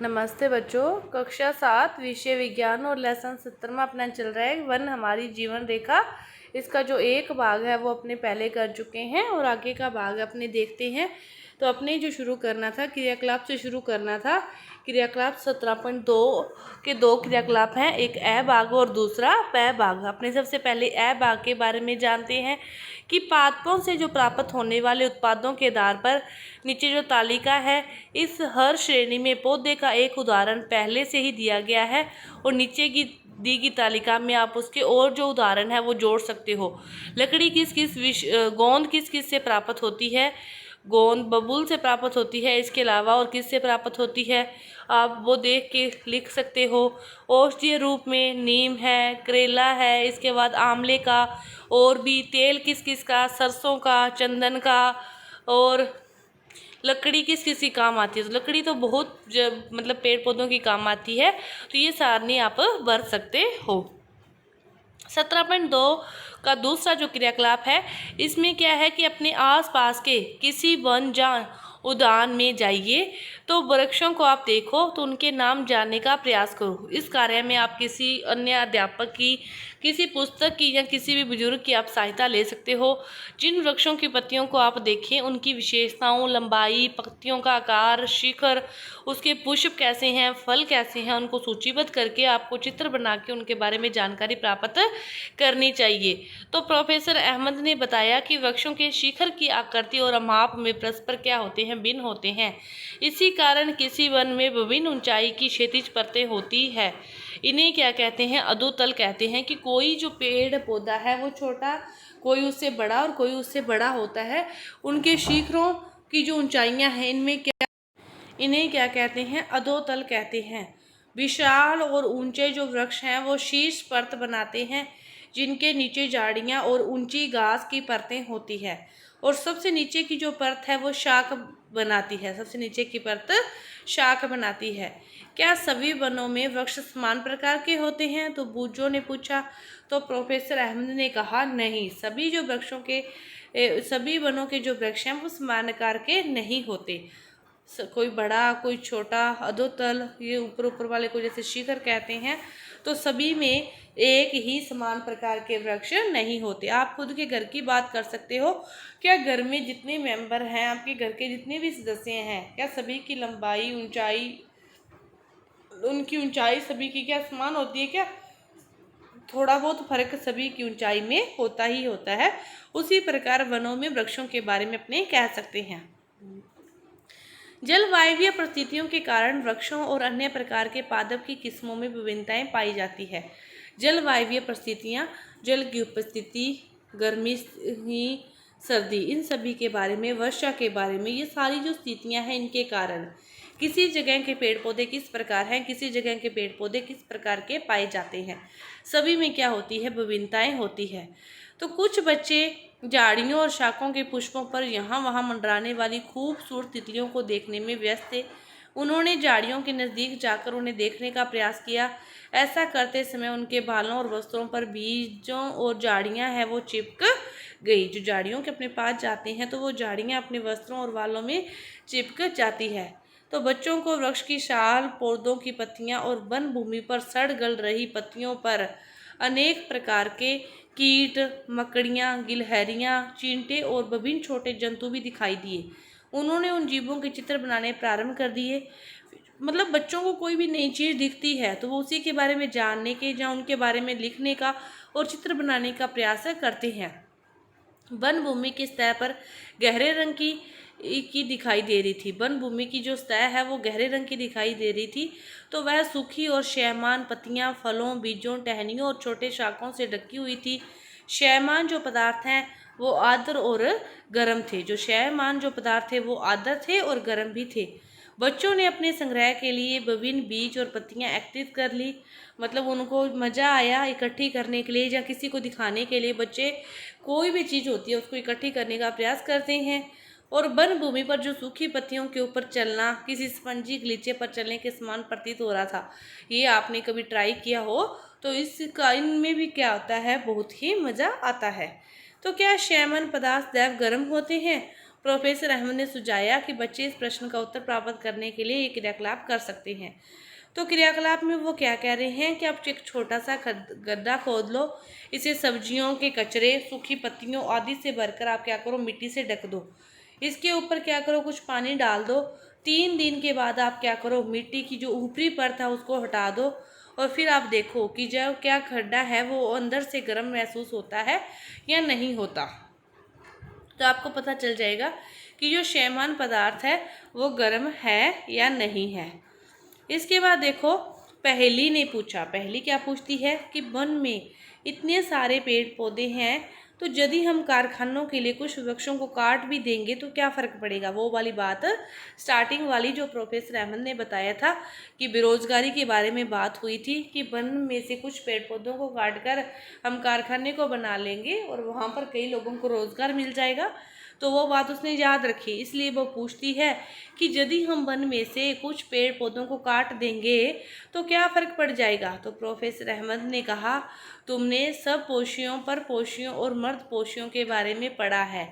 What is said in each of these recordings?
नमस्ते बच्चों। कक्षा 7 विषय विज्ञान और लेसन 17 में अपना चल रहा है वन हमारी जीवन रेखा। इसका जो एक भाग है वो अपने पहले कर चुके हैं और आगे का भाग अपने देखते हैं। तो अपने जो शुरू करना था क्रियाकलाप से शुरू करना था। क्रियाकलाप 17.2 के दो क्रियाकलाप हैं, एक अ भाग और दूसरा प भाग। अपने सबसे पहले अ भाग के बारे में जानते हैं कि पादपों से जो प्राप्त होने वाले उत्पादों के आधार पर नीचे जो तालिका है, इस हर श्रेणी में पौधे का एक उदाहरण पहले से ही दिया गया है और नीचे की दी गई तालिका में आप उसके और जो उदाहरण है वो जोड़ सकते हो। लकड़ी गोंद किस किस से प्राप्त होती है? गोंद बबूल से प्राप्त होती है। इसके अलावा और किस से प्राप्त होती है आप वो देख के लिख सकते हो। औषधीय रूप में नीम है, करेला है, इसके बाद आंवले का, और भी तेल किस किस का? सरसों का, चंदन का। और लकड़ी किस किस की काम आती है? तो लकड़ी तो बहुत मतलब पेड़ पौधों की काम आती है। तो ये सारणी आप भर सकते हो। 17.2 का दूसरा जो क्रियाकलाप है, इसमें क्या है कि अपने आसपास के किसी वन या उद्यान में जाइए, तो वृक्षों को आप देखो तो उनके नाम जानने का प्रयास करो। इस कार्य में आप किसी अन्य अध्यापक की, किसी पुस्तक की या किसी भी बुजुर्ग की आप सहायता ले सकते हो। जिन वृक्षों की पत्तियों को आप देखें, उनकी विशेषताओं, लंबाई, पत्तियों का आकार, शिखर, उसके पुष्प कैसे हैं, फल कैसे हैं, उनको सूचीबद्ध करके आपको चित्र बना के उनके बारे में जानकारी प्राप्त करनी चाहिए। तो प्रोफेसर अहमद ने बताया कि वृक्षों के शिखर की आकृति और माप में परस्पर क्या होते हैं? भिन्न होते हैं। इसी कारण किसी वन में विभिन्न ऊंचाई की क्षैतिज परतें होती है। इन्हें क्या कहते हैं? अधोतल कहते हैं। कि कोई जो पेड़ पौधा है वो छोटा, कोई उससे बड़ा और कोई उससे बड़ा होता है। उनके शिखरों की जो ऊंचाइयां हैं इन्हें क्या कहते हैं? अधोतल कहते हैं। विशाल और ऊंचे जो वृक्ष हैं वो शीर्ष परत बनाते हैं, जिनके नीचे झाड़ियां और ऊंची घास की परतें होती है। और सबसे नीचे की जो परत है वो शाख बनाती है। सबसे नीचे की परत शाख बनाती है। क्या सभी वनों में वृक्ष समान प्रकार के होते हैं? तो बूजो ने पूछा। तो प्रोफेसर अहमद ने कहा नहीं, सभी वनों के जो वृक्ष हैं वो समान आकार के नहीं होते। कोई बड़ा, कोई छोटा, अधोतल, ये ऊपर ऊपर वाले को जैसे शिखर कहते हैं। तो सभी में एक ही समान प्रकार के वृक्ष नहीं होते। आप खुद के घर की बात कर सकते हो। क्या घर में जितने मेंबर हैं, आपके घर के जितने भी सदस्य हैं, क्या सभी की लंबाई, ऊंचाई, उनकी ऊंचाई सभी की क्या समान होती है? क्या थोड़ा बहुत फर्क सभी की ऊंचाई में होता ही होता है। उसी प्रकार वनों में वृक्षों के बारे में अपने कह सकते हैं। जलवायवीय परिस्थितियों के कारण वृक्षों और अन्य प्रकार के पादप की किस्मों में विभिन्नताएं पाई जाती है। जलवायवीय परिस्थितियां, जल की उपस्थिति, गर्मी, सर्दी, इन सभी के बारे में, वर्षा के बारे में, ये सारी जो स्थितियां हैं इनके कारण किसी जगह के पेड़ पौधे किस प्रकार हैं, किसी जगह के पेड़ पौधे किस प्रकार के पाए जाते हैं। सभी में क्या होती है? विभिन्नताएं होती है। तो कुछ बच्चे झाड़ियों और शाखों के पुष्पों पर यहाँ वहाँ मंडराने वाली खूबसूरत तितलियों को देखने में व्यस्त थे। उन्होंने झाड़ियों के नज़दीक जाकर उन्हें देखने का प्रयास किया। ऐसा करते समय उनके बालों और वस्त्रों पर बीजों और झाड़ियाँ हैं वो चिपक गई। जो झाड़ियों के अपने पास जाते हैं तो वो झाड़ियाँ अपने वस्त्रों और बालों में चिपक जाती है। तो बच्चों को वृक्ष की शाल, पौधों की पत्तियाँ और वन भूमि पर सड़ गल रही पत्तियों पर अनेक प्रकार के कीट, मकड़ियाँ, गिलहरियाँ, चींटे और विभिन्न छोटे जंतु भी दिखाई दिए। उन्होंने उन जीवों के चित्र बनाने प्रारंभ कर दिए। मतलब बच्चों को कोई भी नई चीज़ दिखती है तो वो उसी के बारे में जानने के या उनके बारे में लिखने का और चित्र बनाने का प्रयास करते हैं। वन भूमि की सतह पर गहरे रंग की दिखाई दे रही थी। वन भूमि की जो सतह है वो गहरे रंग की दिखाई दे रही थी। तो वह सूखी और शैमान पत्तियां, फलों, बीजों, टहनियों और छोटे शाखों से ढकी हुई थी। शैमान जो पदार्थ हैं वो आर्द्र और गर्म थे। जो शैमान जो पदार्थ थे वो आर्द्र थे और गर्म भी थे। बच्चों ने अपने संग्रह के लिए विभिन्न बीज और पत्तियां एकत्रित कर ली। मतलब उनको मज़ा आया इकट्ठी करने के लिए या किसी को दिखाने के लिए। बच्चे कोई भी चीज़ होती है उसको इकट्ठी करने का प्रयास करते हैं। और वन भूमि पर जो सूखी पत्तियों के ऊपर चलना किसी स्पंजी गलीचे पर चलने के समान प्रतीत हो रहा था। ये आपने कभी ट्राई किया हो तो इसका इनमें भी क्या होता है? बहुत ही मज़ा आता है। तो क्या शैमन पदार्थ दैव गर्म होते हैं? प्रोफेसर अहमद ने सुझाया कि बच्चे इस प्रश्न का उत्तर प्राप्त करने के लिए ये क्रियाकलाप कर सकते हैं। तो क्रियाकलाप में वो क्या कह रहे हैं कि आप एक छोटा सा गड्ढा खोद लो, इसे सब्जियों के कचरे, सूखी पत्तियों आदि से भरकर आप क्या करो, मिट्टी से ढक दो। इसके ऊपर क्या करो, कुछ पानी डाल दो। 3 दिन के बाद आप क्या करो, मिट्टी की जो ऊपरी परत है उसको हटा दो और फिर आप देखो कि जब क्या खड्डा है वो अंदर से गर्म महसूस होता है या नहीं होता। तो आपको पता चल जाएगा कि जो शैमान पदार्थ है वो गर्म है या नहीं है। इसके बाद देखो, पहेली ने पूछा, पहेली क्या पूछती है कि वन में इतने सारे पेड़ पौधे हैं, तो यदि हम कारखानों के लिए कुछ वृक्षों को काट भी देंगे तो क्या फ़र्क पड़ेगा। वो वाली बात स्टार्टिंग वाली जो प्रोफेसर अहमद ने बताया था कि बेरोज़गारी के बारे में बात हुई थी कि वन में से कुछ पेड़ पौधों को काट कर हम कारखाने को बना लेंगे और वहाँ पर कई लोगों को रोज़गार मिल जाएगा। तो वो बात उसने याद रखी, इसलिए वो पूछती है कि यदि हम वन में से कुछ पेड़ पौधों को काट देंगे तो क्या फ़र्क पड़ जाएगा। तो प्रोफेसर अहमद ने कहा, तुमने सब पोशियों, परपोशियों और मर्द पोशियों के बारे में पढ़ा है।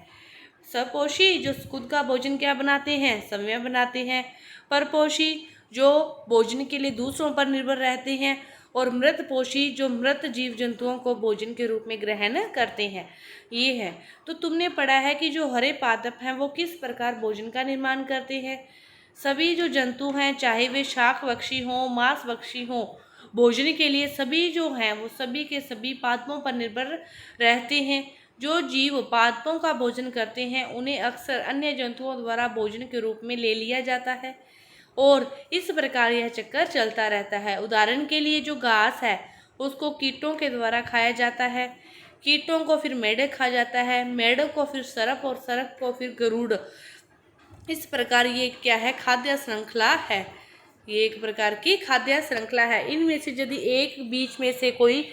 सपोशी जो खुद का भोजन क्या बनाते हैं, समय बनाते हैं। परपोशी जो भोजन के लिए दूसरों पर निर्भर रहते हैं। और मृतपोशी जो मृत जीव जंतुओं को भोजन के रूप में ग्रहण करते हैं। ये है। तो तुमने पढ़ा है कि जो हरे पादप हैं वो किस प्रकार भोजन का निर्माण करते हैं। सभी जो जंतु हैं, चाहे वे शाकभक्षी हों, मांसभक्षी हों, भोजन के लिए सभी जो हैं वो सभी के सभी पादपों पर निर्भर रहते हैं। जो जीव पादपों का भोजन करते हैं उन्हें अक्सर अन्य जंतुओं द्वारा भोजन के रूप में ले लिया जाता है और इस प्रकार यह चक्कर चलता रहता है। उदाहरण के लिए जो घास है उसको कीटों के द्वारा खाया जाता है, कीटों को फिर मेढक खा जाता है, मेढक को फिर सर्प और सर्प को फिर गरुड़। इस प्रकार ये क्या है, खाद्य श्रृंखला है। ये एक प्रकार की खाद्य श्रृंखला है। इनमें से यदि एक बीच में से कोई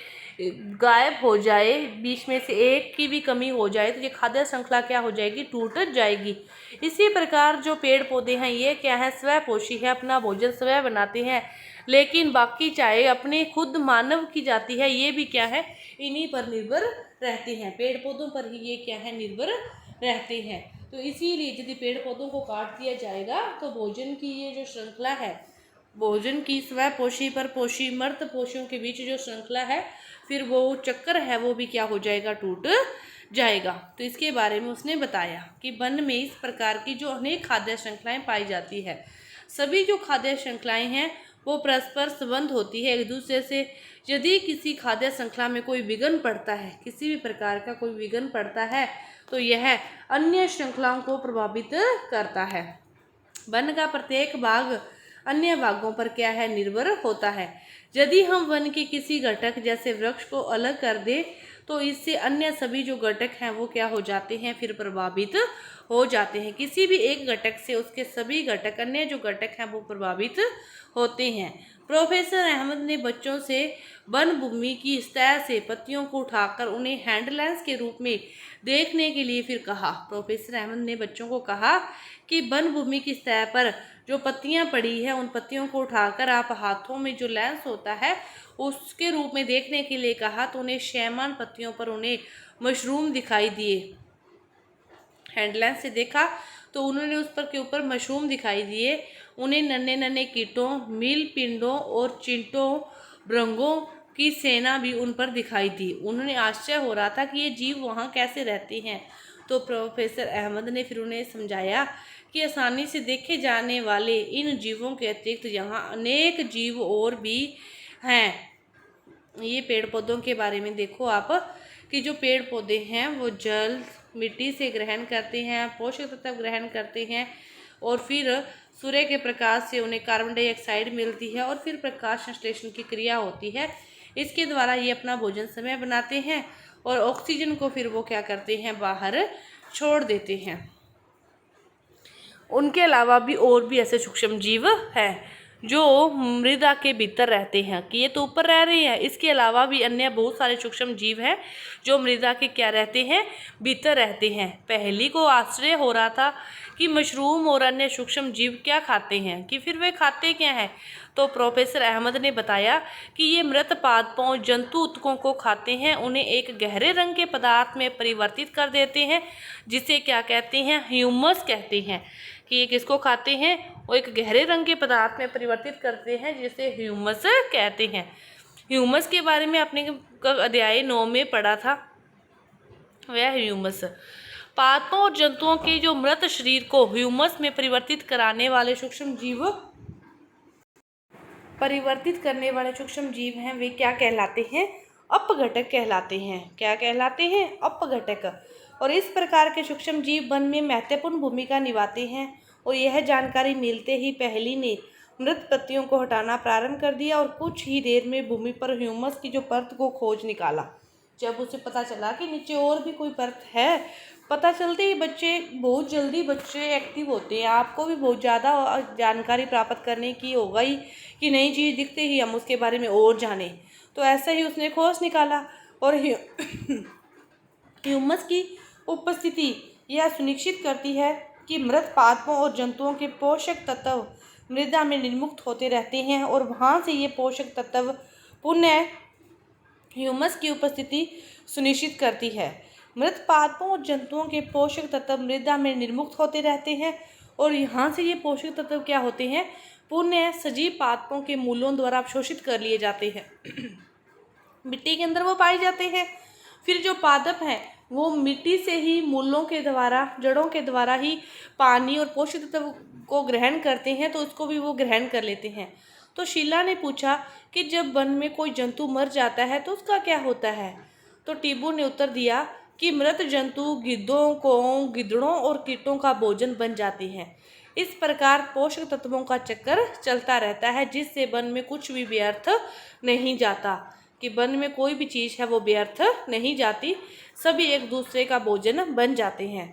गायब हो जाए, बीच में से एक की भी कमी हो जाए तो ये खाद्य श्रृंखला क्या हो जाएगी, टूट जाएगी। इसी प्रकार जो पेड़ पौधे हैं ये क्या है, स्वपोषी है, अपना भोजन स्वयं बनाते हैं। लेकिन बाकी चाहे अपने खुद मानव की जाति है ये भी क्या है, इन्हीं पर निर्भर रहते हैं, पेड़ पौधों पर ही ये क्या है, निर्भर रहते हैं। तो इसीलिए यदि पेड़ पौधों को काट दिया जाएगा तो भोजन की ये जो श्रृंखला है, भोजन की स्वपोषी, परपोषी, मर्द पोषियों के बीच जो श्रृंखला है, फिर वो चक्कर है वो भी क्या हो जाएगा, टूट जाएगा। तो इसके बारे में उसने बताया कि वन में इस प्रकार की जो अनेक खाद्य श्रृंखलाएं पाई जाती है। सभी जो खाद्य श्रृंखलाएं हैं वो परस्पर संबंध होती है एक दूसरे से। यदि किसी खाद्य श्रृंखला में कोई विघ्न पड़ता है, किसी भी प्रकार का कोई विघ्न पड़ता है तो यह अन्य श्रृंखलाओं को प्रभावित करता है। वन का प्रत्येक भाग अन्य भागों पर क्या है, निर्भर होता है। यदि हम वन के किसी घटक जैसे वृक्ष को अलग कर दें तो इससे अन्य सभी जो घटक हैं वो क्या हो जाते हैं, फिर प्रभावित हो जाते हैं। किसी भी एक घटक से उसके सभी घटक, अन्य जो घटक हैं वो प्रभावित होते हैं। प्रोफेसर अहमद ने बच्चों से वन भूमि की सतह से पत्तियों को उठाकर उन्हें हैंडलेंस के रूप में देखने के लिए फिर कहा। प्रोफेसर अहमद ने बच्चों को कहा कि वन भूमि की सतह पर जो पत्तियां पड़ी है उन पत्तियों को उठाकर आप हाथों में जो लेंस होता है उसके रूप में देखने के लिए कहा। तो उन्हें शैमान पत्तियों पर उन्हें मशरूम दिखाई दिए। हैंडलेंस से देखा तो उन्होंने उस पर के ऊपर मशरूम दिखाई दिए। उन्हें नन्हे नन्हे कीटों, मील पिंडों और चिंटों, भृंगों की सेना भी उन पर दिखाई दी। उन्होंने आश्चर्य हो रहा था कि ये जीव वहाँ कैसे रहते हैं। तो प्रोफेसर अहमद ने फिर उन्हें समझाया कि आसानी से देखे जाने वाले इन जीवों के अतिरिक्त यहाँ अनेक जीव और भी हैं। ये पेड़ पौधों के बारे में देखो आप कि जो पेड़ पौधे हैं वो जल, मिट्टी से ग्रहण करते हैं, पोषक तत्व ग्रहण करते हैं और फिर सूर्य के प्रकाश से उन्हें कार्बन डाइऑक्साइड मिलती है और फिर प्रकाश संश्लेषण की क्रिया होती है। इसके द्वारा ये अपना भोजन समय बनाते हैं और ऑक्सीजन को फिर वो क्या करते हैं, बाहर छोड़ देते हैं। उनके अलावा भी और भी ऐसे सूक्ष्म जीव हैं जो मृदा के भीतर रहते हैं, कि ये तो ऊपर रह रहे हैं, इसके अलावा भी अन्य बहुत सारे सूक्ष्म जीव हैं जो मृदा के क्या रहते हैं, भीतर रहते हैं। पहली को आश्चर्य हो रहा था कि मशरूम और अन्य सूक्ष्म जीव क्या खाते हैं, कि फिर वे खाते क्या हैं। तो प्रोफेसर अहमद ने बताया कि ये मृत पादपों जंतु उत्तकों को खाते हैं, उन्हें एक गहरे रंग के पदार्थ में परिवर्तित कर देते हैं, जिसे क्या कहते हैं, ह्यूमस कहते हैं। कि ये किसको खाते हैं, वो एक गहरे रंग के पदार्थ में परिवर्तित करते हैं, जिसे ह्यूमस कहते हैं। ह्यूमस के बारे में आपने अध्याय 9 में पढ़ा था, वह ह्यूमस। पादपों और जंतुओं के जो मृत शरीर को ह्यूमस में परिवर्तित करने वाले सूक्ष्म जीव हैं, वे क्या कहलाते हैं, अपघटक कहलाते हैं। क्या कहलाते हैं, अपघटक। और इस प्रकार के सूक्ष्म जीव वन में महत्वपूर्ण भूमिका निभाते हैं। और यह जानकारी मिलते ही पहली ने मृत पत्तियों को हटाना प्रारंभ कर दिया और कुछ ही देर में भूमि पर ह्यूमस की जो परत को खोज निकाला। जब उसे पता चला कि नीचे और भी कोई परत है, पता चलते ही बहुत जल्दी बच्चे एक्टिव होते हैं। आपको भी बहुत ज़्यादा जानकारी प्राप्त करने की होगा ही कि नई चीज़ दिखते ही हम उसके बारे में और जानें। तो ऐसा ही उसने खोज निकाला और ह्यूमस की उपस्थिति यह सुनिश्चित करती है कि मृत पादपों और जंतुओं के पोषक तत्व मृदा में निर्मुक्त होते रहते हैं और वहाँ से ये पोषक तत्व पुनः ह्यूमस की उपस्थिति सुनिश्चित करती है। मृत पादपों और जंतुओं के पोषक तत्व मृदा में निर्मुक्त होते रहते हैं और यहाँ से ये पोषक तत्व क्या होते हैं, पुनः सजीव पादपों के मूलों द्वारा अवशोषित कर लिए जाते हैं। मिट्टी के अंदर वो पाए जाते हैं। फिर जो पादप हैं वो मिट्टी से ही मूलों के द्वारा, जड़ों के द्वारा ही पानी और पोषक तत्व को ग्रहण करते हैं, तो उसको भी वो ग्रहण कर लेते हैं। तो शीला ने पूछा कि जब वन में कोई जंतु मर जाता है तो उसका क्या होता है। तो टीबू ने उत्तर दिया कि मृत जंतु गिद्धड़ों और कीटों का भोजन बन जाते हैं। इस प्रकार पोषक तत्वों का चक्कर चलता रहता है, जिससे वन में कुछ भी व्यर्थ नहीं जाता, कि वन में कोई भी चीज़ है वो व्यर्थ नहीं जाती, सभी एक दूसरे का भोजन बन जाते हैं।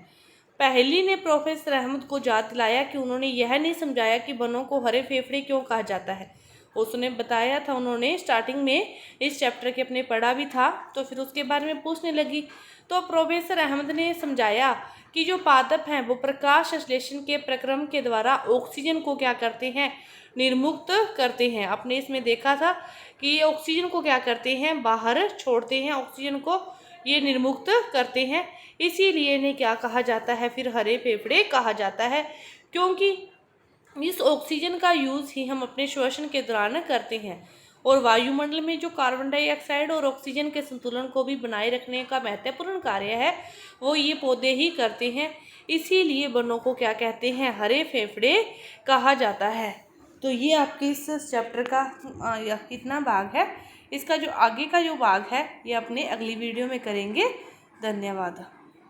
पहली ने प्रोफेसर अहमद को याद दिलाया कि उन्होंने यह नहीं समझाया कि वनों को हरे फेफड़े क्यों कहा जाता है। उसने बताया था, उन्होंने स्टार्टिंग में इस चैप्टर के अपने पढ़ा भी था, तो फिर उसके बारे में पूछने लगी। तो प्रोफेसर अहमद ने समझाया कि जो पादप हैं वो प्रकाश संश्लेषण के प्रक्रम के द्वारा ऑक्सीजन को क्या करते हैं, निर्मुक्त करते हैं। आपने इसमें देखा था कि ये ऑक्सीजन को क्या करते हैं, बाहर छोड़ते हैं, ऑक्सीजन को ये निर्मुक्त करते हैं। इसीलिए इन्हें क्या कहा जाता है, फिर हरे फेफड़े कहा जाता है, क्योंकि इस ऑक्सीजन का यूज़ ही हम अपने श्वसन के दौरान करते हैं। और वायुमंडल में जो कार्बन डाइऑक्साइड और ऑक्सीजन के संतुलन को भी बनाए रखने का महत्वपूर्ण कार्य है, वो ये पौधे ही करते हैं। इसीलिए वनों को क्या कहते हैं, हरे फेफड़े कहा जाता है। तो ये आपके इस चैप्टर का इतना भाग है। इसका जो आगे का जो भाग है ये अपने अगली वीडियो में करेंगे। धन्यवाद।